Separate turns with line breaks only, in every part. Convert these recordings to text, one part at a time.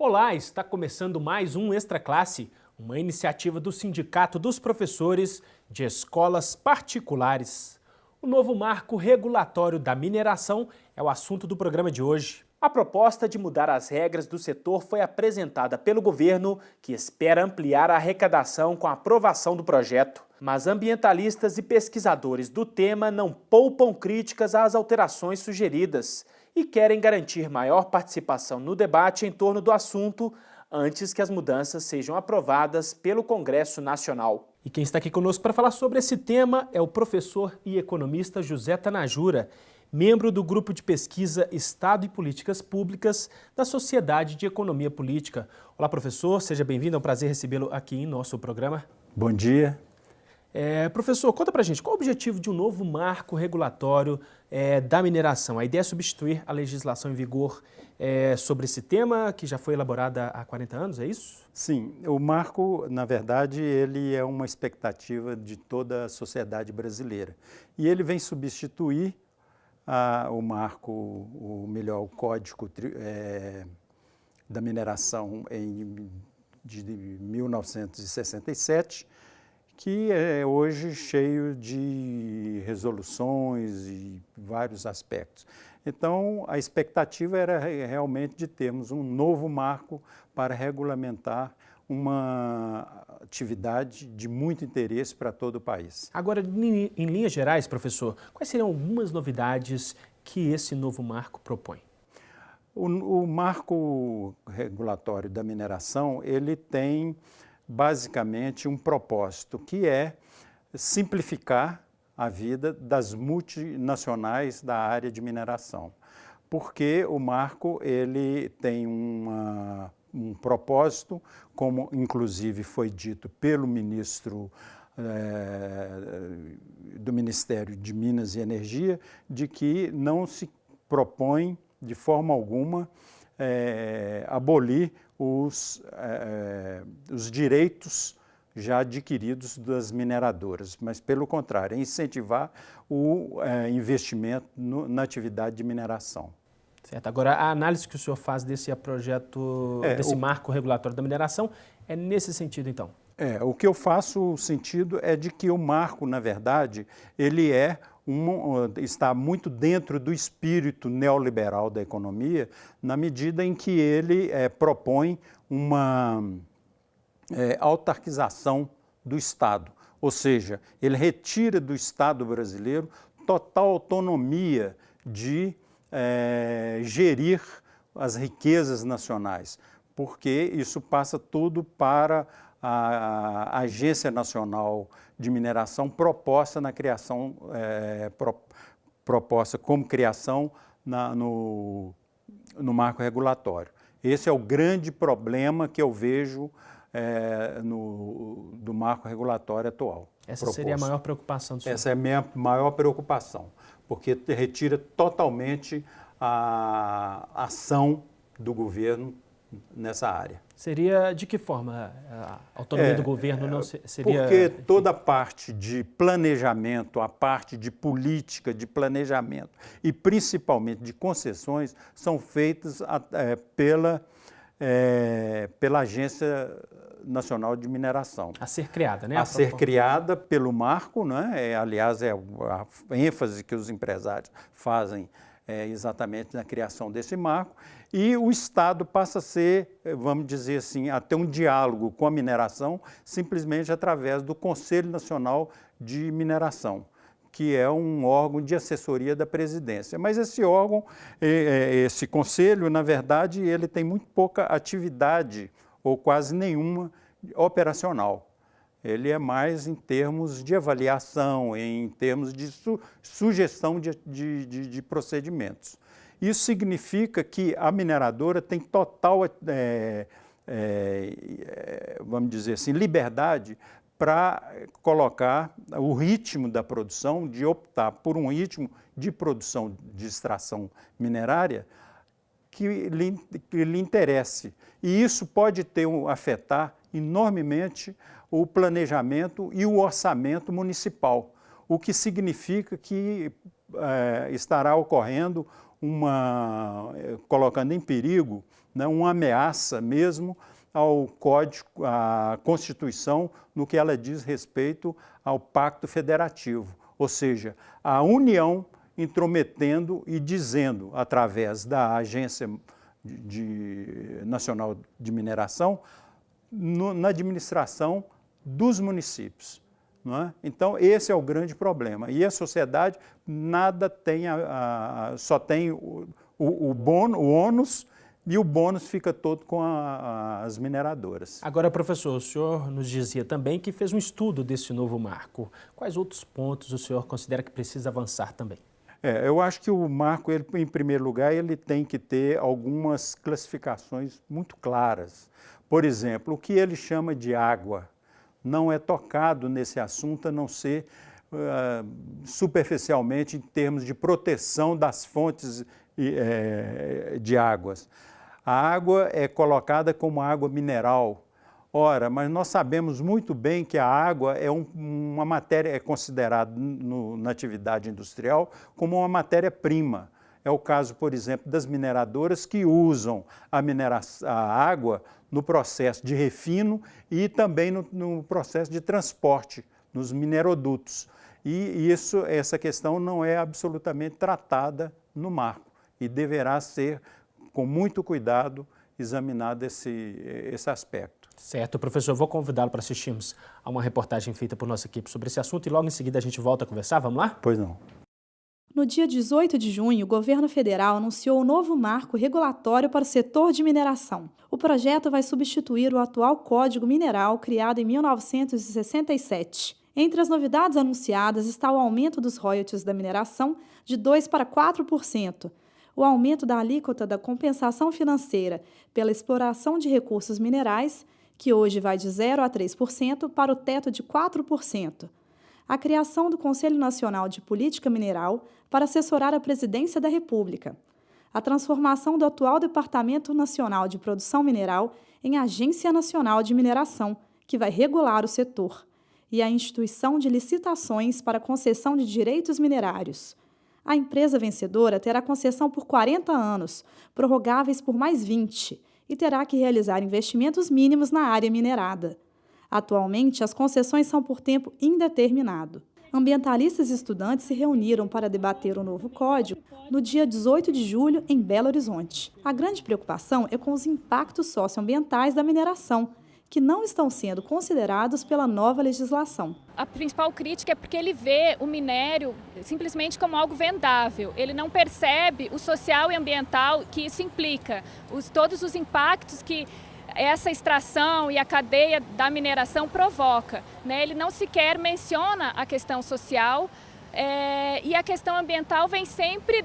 Olá, está começando mais um Extra Classe, uma iniciativa do Sindicato dos Professores de Escolas Particulares. O novo marco regulatório da mineração é o assunto do programa de hoje. A proposta de mudar as regras do setor foi apresentada pelo governo, que espera ampliar a arrecadação com a aprovação do projeto. Mas ambientalistas e pesquisadores do tema não poupam críticas às alterações sugeridas e querem garantir maior participação no debate em torno do assunto antes que as mudanças sejam aprovadas pelo Congresso Nacional. E quem está aqui conosco para falar sobre esse tema é o professor e economista José Tanajura, membro do Grupo de Pesquisa Estado e Políticas Públicas da Sociedade de Economia Política. Olá, professor, seja bem-vindo, é um prazer recebê-lo aqui em nosso programa.
Bom dia.
Professor, conta pra gente, qual o objetivo de um novo marco regulatório da mineração? A ideia é substituir a legislação em vigor sobre esse tema, que já foi elaborada há 40 anos, é isso?
Sim, o marco, na verdade, ele é uma expectativa de toda a sociedade brasileira. E ele vem substituir o marco, o Código da Mineração de 1967, que é hoje cheio de resoluções e vários aspectos. Então, a expectativa era realmente de termos um novo marco para regulamentar uma atividade de muito interesse para todo o país.
Agora, em linhas gerais, professor, quais seriam algumas novidades que esse novo marco propõe?
O marco regulatório da mineração, ele tem basicamente um propósito, que é simplificar a vida das multinacionais da área de mineração. Porque o marco ele tem um propósito, como inclusive foi dito pelo ministro do Ministério de Minas e Energia, de que não se propõe de forma alguma abolir os direitos já adquiridos das mineradoras, mas pelo contrário, incentivar o investimento na atividade de mineração.
Certo. Agora, a análise que o senhor faz desse projeto, desse marco regulatório da mineração, é nesse sentido, então?
O que eu faço o sentido é de que o marco, na verdade, ele está muito dentro do espírito neoliberal da economia, na medida em que ele propõe uma autarquização do Estado, ou seja, ele retira do Estado brasileiro total autonomia de gerir as riquezas nacionais, porque isso passa tudo para a Agência Nacional de Mineração proposta na criação, proposta como criação no marco regulatório. Esse é o grande problema que eu vejo do marco regulatório atual.
Essa seria a maior preocupação do senhor?
Essa é a minha maior preocupação, porque retira totalmente a ação do governo nessa área.
Seria de que forma a autonomia do governo não seria...
Porque toda a parte de planejamento, a parte de política, de planejamento e principalmente de concessões são feitas pela Agência Nacional de Mineração.
A ser criada, né?
A ser criada pelo marco, né? Aliás, a ênfase que os empresários fazem exatamente na criação desse marco, e o Estado passa a ser, vamos dizer assim, a ter um diálogo com a mineração simplesmente através do Conselho Nacional de Mineração, que é um órgão de assessoria da presidência. Mas esse órgão, esse conselho, na verdade, ele tem muito pouca atividade, ou quase nenhuma, operacional. Ele é mais em termos de avaliação, em termos de sugestão de procedimentos. Isso significa que a mineradora tem total, vamos dizer assim, liberdade para colocar o ritmo da produção, de optar por um ritmo de produção de extração minerária que lhe interesse. E isso pode afetar enormemente o planejamento e o orçamento municipal, o que significa que estará ocorrendo colocando em perigo né, uma ameaça mesmo ao Código, à Constituição, no que ela diz respeito ao Pacto Federativo, ou seja, a União intrometendo e dizendo, através da Agência Nacional de Mineração, na administração dos municípios. Não é? Então, esse é o grande problema. E a sociedade nada tem, só tem o ônus, e o bônus fica todo com as mineradoras.
Agora, professor, o senhor nos dizia também que fez um estudo desse novo marco. Quais outros pontos o senhor considera que precisa avançar também?
Eu acho que o marco, em primeiro lugar, ele tem que ter algumas classificações muito claras. Por exemplo, o que ele chama de água não é tocado nesse assunto, a não ser superficialmente em termos de proteção das fontes de águas. A água é colocada como água mineral. Ora, mas nós sabemos muito bem que a água é uma matéria, é considerada na atividade industrial como uma matéria-prima. É o caso, por exemplo, das mineradoras que usam a água no processo de refino e também no processo de transporte, nos minerodutos. E essa questão não é absolutamente tratada no marco e deverá ser, com muito cuidado, examinado esse aspecto.
Certo, professor, vou convidá-lo para assistirmos a uma reportagem feita por nossa equipe sobre esse assunto e logo em seguida a gente volta a conversar, vamos lá?
Pois não.
No dia 18 de junho, o governo federal anunciou o novo marco regulatório para o setor de mineração. O projeto vai substituir o atual Código Mineral, criado em 1967. Entre as novidades anunciadas está o aumento dos royalties da mineração de 2% para 4%, o aumento da alíquota da compensação financeira pela exploração de recursos minerais, que hoje vai de 0% a 3%, para o teto de 4%. A criação do Conselho Nacional de Política Mineral para assessorar a Presidência da República, a transformação do atual Departamento Nacional de Produção Mineral em Agência Nacional de Mineração, que vai regular o setor, e a instituição de licitações para concessão de direitos minerários. A empresa vencedora terá concessão por 40 anos, prorrogáveis por mais 20, e terá que realizar investimentos mínimos na área minerada. Atualmente, as concessões são por tempo indeterminado. Ambientalistas e estudantes se reuniram para debater o novo código no dia 18 de julho, em Belo Horizonte. A grande preocupação é com os impactos socioambientais da mineração, que não estão sendo considerados pela nova legislação.
A principal crítica é porque ele vê o minério simplesmente como algo vendável. Ele não percebe o social e ambiental que isso implica, todos os impactos que essa extração e a cadeia da mineração provoca, né? Ele não sequer menciona a questão social e a questão ambiental vem sempre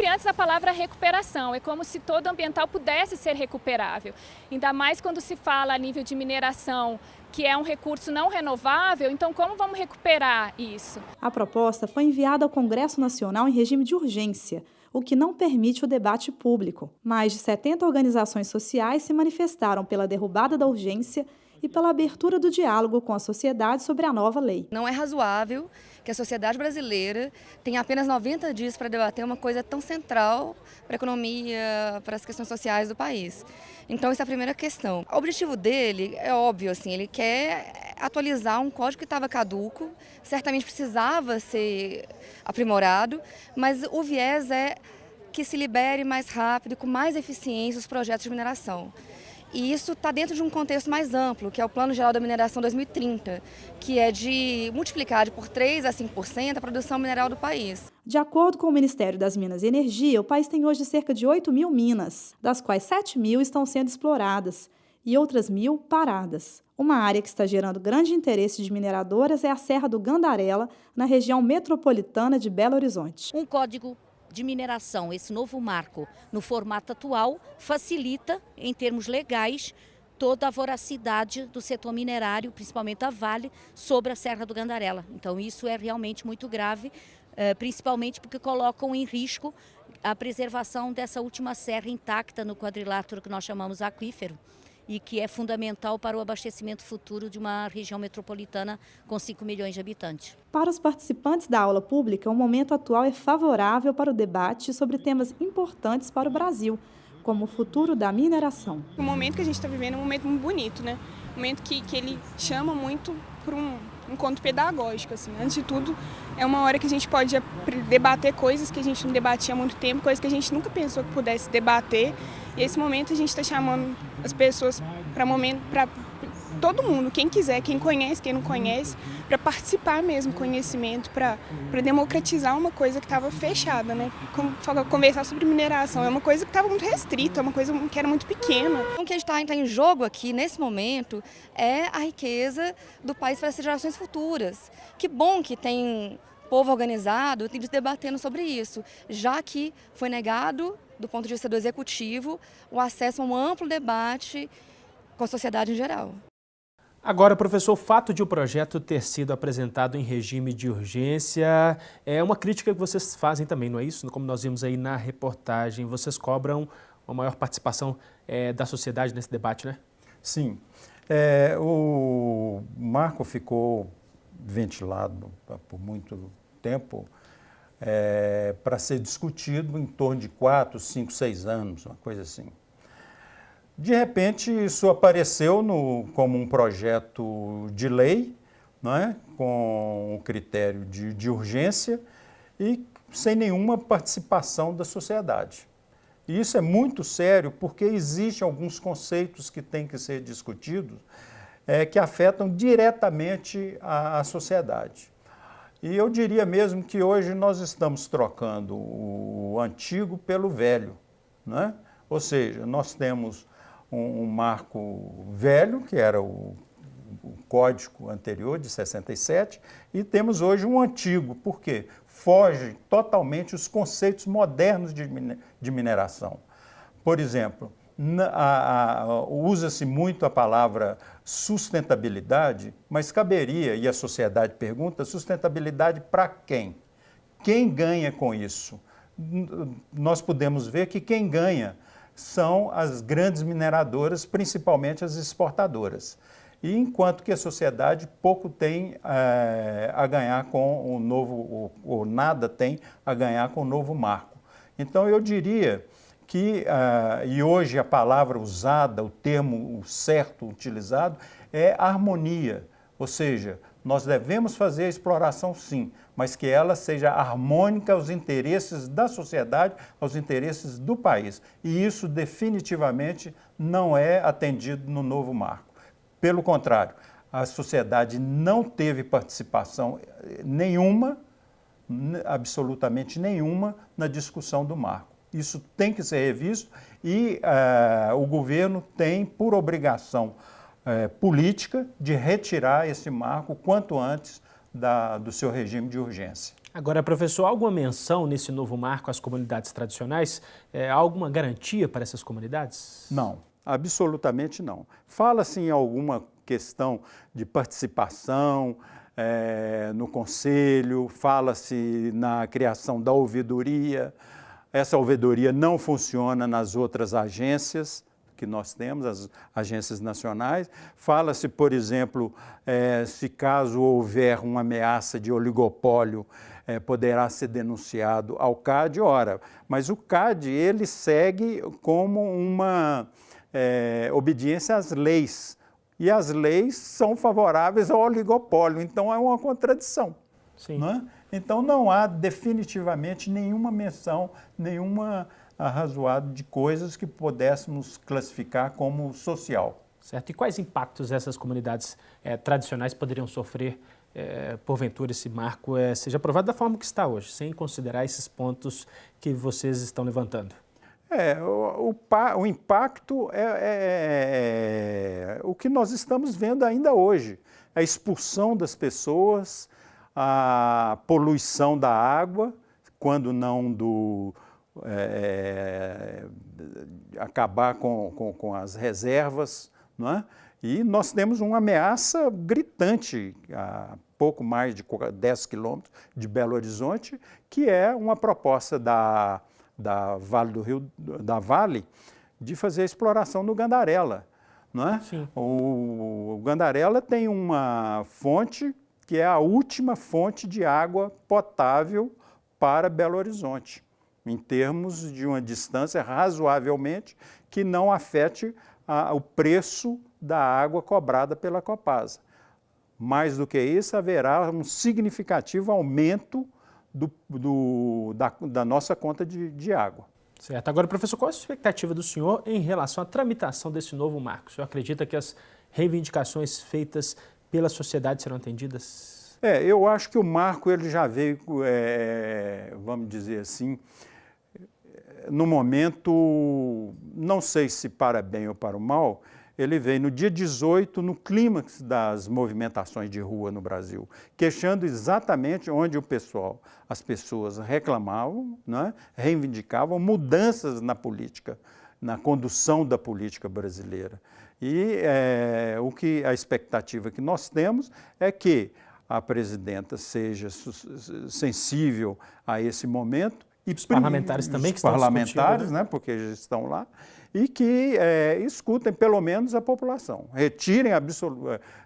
antes da palavra recuperação. É como se todo ambiental pudesse ser recuperável. Ainda mais quando se fala a nível de mineração, que é um recurso não renovável, então como vamos recuperar isso?
A proposta foi enviada ao Congresso Nacional em regime de urgência, o que não permite o debate público. Mais de 70 organizações sociais se manifestaram pela derrubada da urgência e pela abertura do diálogo com a sociedade sobre a nova lei.
Não é razoável que a sociedade brasileira tenha apenas 90 dias para debater uma coisa tão central para a economia, para as questões sociais do país. Então, essa é a primeira questão. O objetivo dele é óbvio, assim, ele quer atualizar um código que estava caduco, certamente precisava ser aprimorado, mas o viés é que se libere mais rápido e com mais eficiência os projetos de mineração. E isso está dentro de um contexto mais amplo, que é o Plano Geral da Mineração 2030, que é de multiplicar por 3% a 5% a produção mineral do país.
De acordo com o Ministério das Minas e Energia, o país tem hoje cerca de 8.000 minas, das quais 7.000 estão sendo exploradas e outras 1.000 paradas. Uma área que está gerando grande interesse de mineradoras é a Serra do Gandarela, na região metropolitana de Belo Horizonte.
Um código de mineração, esse novo marco, no formato atual, facilita, em termos legais, toda a voracidade do setor minerário, principalmente a Vale, sobre a Serra do Gandarela. Então isso é realmente muito grave, principalmente porque colocam em risco a preservação dessa última serra intacta no quadrilátero que nós chamamos aquífero, e que é fundamental para o abastecimento futuro de uma região metropolitana com 5 milhões de habitantes.
Para os participantes da aula pública, o momento atual é favorável para o debate sobre temas importantes para o Brasil, como o futuro da mineração.
O momento que a gente está vivendo é um momento muito bonito, né? Um momento que ele chama muito para um encontro pedagógico, assim. Antes de tudo, é uma hora que a gente pode debater coisas que a gente não debatia há muito tempo, coisas que a gente nunca pensou que pudesse debater. E esse momento a gente está chamando as pessoas para todo mundo, quem quiser, quem conhece, quem não conhece, para participar mesmo, conhecimento, para democratizar uma coisa que estava fechada, né? Conversar sobre mineração é uma coisa que estava muito restrita, é uma coisa que era muito pequena.
O que está em jogo aqui, nesse momento, é a riqueza do país para as gerações futuras. Que bom que tem povo organizado debatendo sobre isso, já que foi negado, do ponto de vista do executivo, o acesso a um amplo debate com a sociedade em geral.
Agora, professor, o fato de o projeto ter sido apresentado em regime de urgência é uma crítica que vocês fazem também, não é isso? Como nós vimos aí na reportagem, vocês cobram uma maior participação da sociedade nesse debate, né?
Sim. O marco ficou ventilado por muito tempo para ser discutido em torno de 4, 5, 6 anos, uma coisa assim. De repente, isso apareceu como um projeto de lei, não é? Com o critério de urgência e sem nenhuma participação da sociedade. E isso é muito sério porque existem alguns conceitos que têm que ser discutidos que afetam diretamente a sociedade. E eu diria mesmo que hoje nós estamos trocando o antigo pelo velho, não é? Ou seja, nós temos um marco velho, que era o código anterior, de 67, e temos hoje um antigo, porque foge totalmente os conceitos modernos de mineração. Por exemplo, usa-se muito a palavra sustentabilidade, mas caberia, e a sociedade pergunta, sustentabilidade para quem? Quem ganha com isso? Nós podemos ver que quem ganha são as grandes mineradoras, principalmente as exportadoras. E enquanto que a sociedade pouco tem a ganhar com o novo, ou nada tem a ganhar com o novo marco. Então eu diria que, e hoje a palavra usada, o termo certo utilizado, é harmonia, ou seja, nós devemos fazer a exploração sim, mas que ela seja harmônica aos interesses da sociedade, aos interesses do país. E isso definitivamente não é atendido no novo marco. Pelo contrário, a sociedade não teve participação nenhuma, absolutamente nenhuma, na discussão do marco. Isso tem que ser revisto e o governo tem por obrigação política de retirar esse marco quanto antes do seu regime de urgência.
Agora, professor, alguma menção nesse novo marco às comunidades tradicionais? Alguma garantia para essas comunidades?
Não, absolutamente não. Fala-se em alguma questão de participação no conselho, fala-se na criação da ouvidoria. Essa ouvidoria não funciona nas outras agências que nós temos, as agências nacionais. Fala-se, por exemplo, se caso houver uma ameaça de oligopólio, poderá ser denunciado ao CAD. Ora, mas o CAD ele segue como uma obediência às leis, e as leis são favoráveis ao oligopólio, então é uma contradição.
Sim.
Não é? Então não há definitivamente nenhuma menção, nenhuma arrazoado de coisas que pudéssemos classificar como social.
Certo. E quais impactos essas comunidades tradicionais poderiam sofrer, porventura, esse marco seja aprovado da forma que está hoje, sem considerar esses pontos que vocês estão levantando?
O impacto é o que nós estamos vendo ainda hoje. A expulsão das pessoas, a poluição da água, quando não acabar com as reservas, não é? E nós temos uma ameaça gritante a pouco mais de 10 quilômetros de Belo Horizonte, que é uma proposta da Vale de fazer a exploração no Gandarela, não é?
Sim.
O Gandarela tem uma fonte que é a última fonte de água potável para Belo Horizonte. em termos de uma distância razoavelmente que não afete o preço da água cobrada pela Copasa. Mais do que isso, haverá um significativo aumento da nossa conta de água.
Certo. Agora, professor, qual a expectativa do senhor em relação à tramitação desse novo marco? O senhor acredita que as reivindicações feitas pela sociedade serão atendidas?
Eu acho que o marco ele já veio, vamos dizer assim, no momento, não sei se para bem ou para o mal, ele veio no dia 18, no clímax das movimentações de rua no Brasil, queixando exatamente onde as pessoas reclamavam, né, reivindicavam mudanças na política, na condução da política brasileira. E a expectativa que nós temos é que a presidenta seja sensível a esse momento. E
os parlamentares também que estão discutindo, né? Os parlamentares,
porque já estão lá, e que escutem pelo menos a população, retirem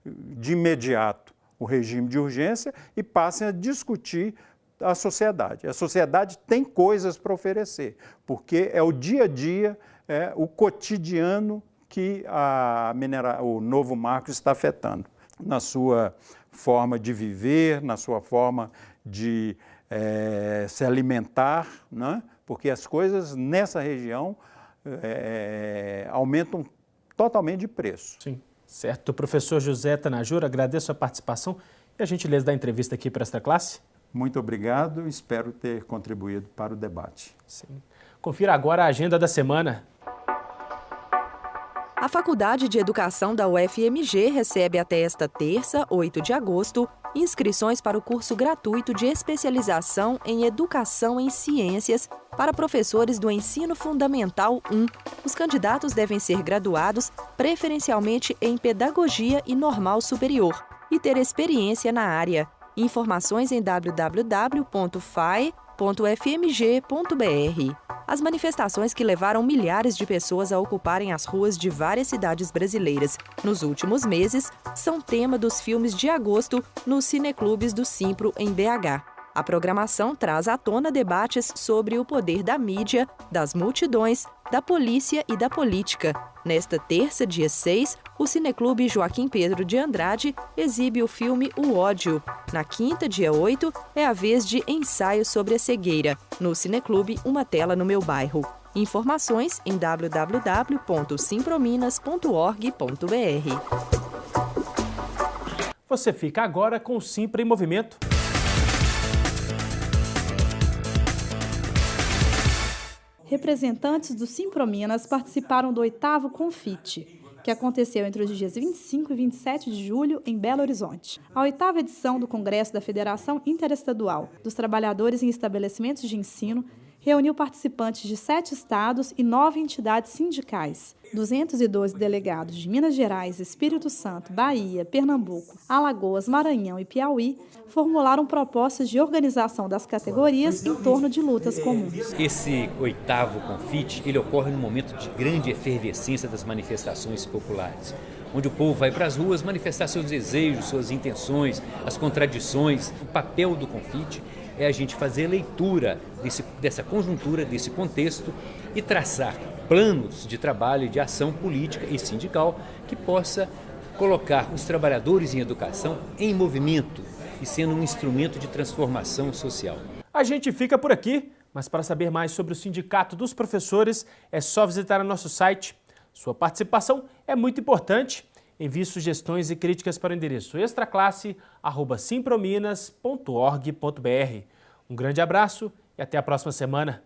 de imediato o regime de urgência e passem a discutir a sociedade. A sociedade tem coisas para oferecer, porque é o dia a dia, o cotidiano que o novo marco está afetando, na sua forma de viver, na sua forma de se alimentar, né? Porque as coisas nessa região aumentam totalmente de preço.
Sim, certo. Professor José Tanajura, agradeço a participação e a gentileza da entrevista aqui para esta classe.
Muito obrigado, espero ter contribuído para o debate.
Sim. Confira agora a agenda da semana.
A Faculdade de Educação da UFMG recebe até esta terça, 8 de agosto, inscrições para o curso gratuito de especialização em Educação em Ciências para professores do Ensino Fundamental 1. Os candidatos devem ser graduados preferencialmente em Pedagogia e Normal Superior e ter experiência na área. Informações em www.fae.ufmg.br. As manifestações que levaram milhares de pessoas a ocuparem as ruas de várias cidades brasileiras nos últimos meses são tema dos filmes de agosto nos cineclubes do Simpro, em BH. A programação traz à tona debates sobre o poder da mídia, das multidões, da polícia e da política. Nesta terça, dia 6, o Cineclube Joaquim Pedro de Andrade exibe o filme O Ódio. Na quinta, dia 8, é a vez de Ensaio sobre a Cegueira, no Cineclube Uma Tela no Meu Bairro. Informações em www.simprominas.org.br.
Você fica agora com o Simpra em Movimento.
Representantes do Simprominas participaram do 8º Confite, que aconteceu entre os dias 25 e 27 de julho em Belo Horizonte. A 8ª edição do Congresso da Federação Interestadual dos Trabalhadores em Estabelecimentos de Ensino reuniu participantes de 7 estados e 9 entidades sindicais. 212 delegados de Minas Gerais, Espírito Santo, Bahia, Pernambuco, Alagoas, Maranhão e Piauí formularam propostas de organização das categorias em torno de lutas comuns.
Esse 8º Confite, ele ocorre num momento de grande efervescência das manifestações populares, onde o povo vai para as ruas manifestar seus desejos, suas intenções, as contradições. O papel do Confite é a gente fazer leitura dessa conjuntura, desse contexto e traçar planos de trabalho e de ação política e sindical que possa colocar os trabalhadores em educação em movimento e sendo um instrumento de transformação social.
A gente fica por aqui, mas para saber mais sobre o Sindicato dos Professores é só visitar o nosso site. Sua participação é muito importante. Envie sugestões e críticas para o endereço extraclasse@simprominas.org.br. Um grande abraço e até a próxima semana.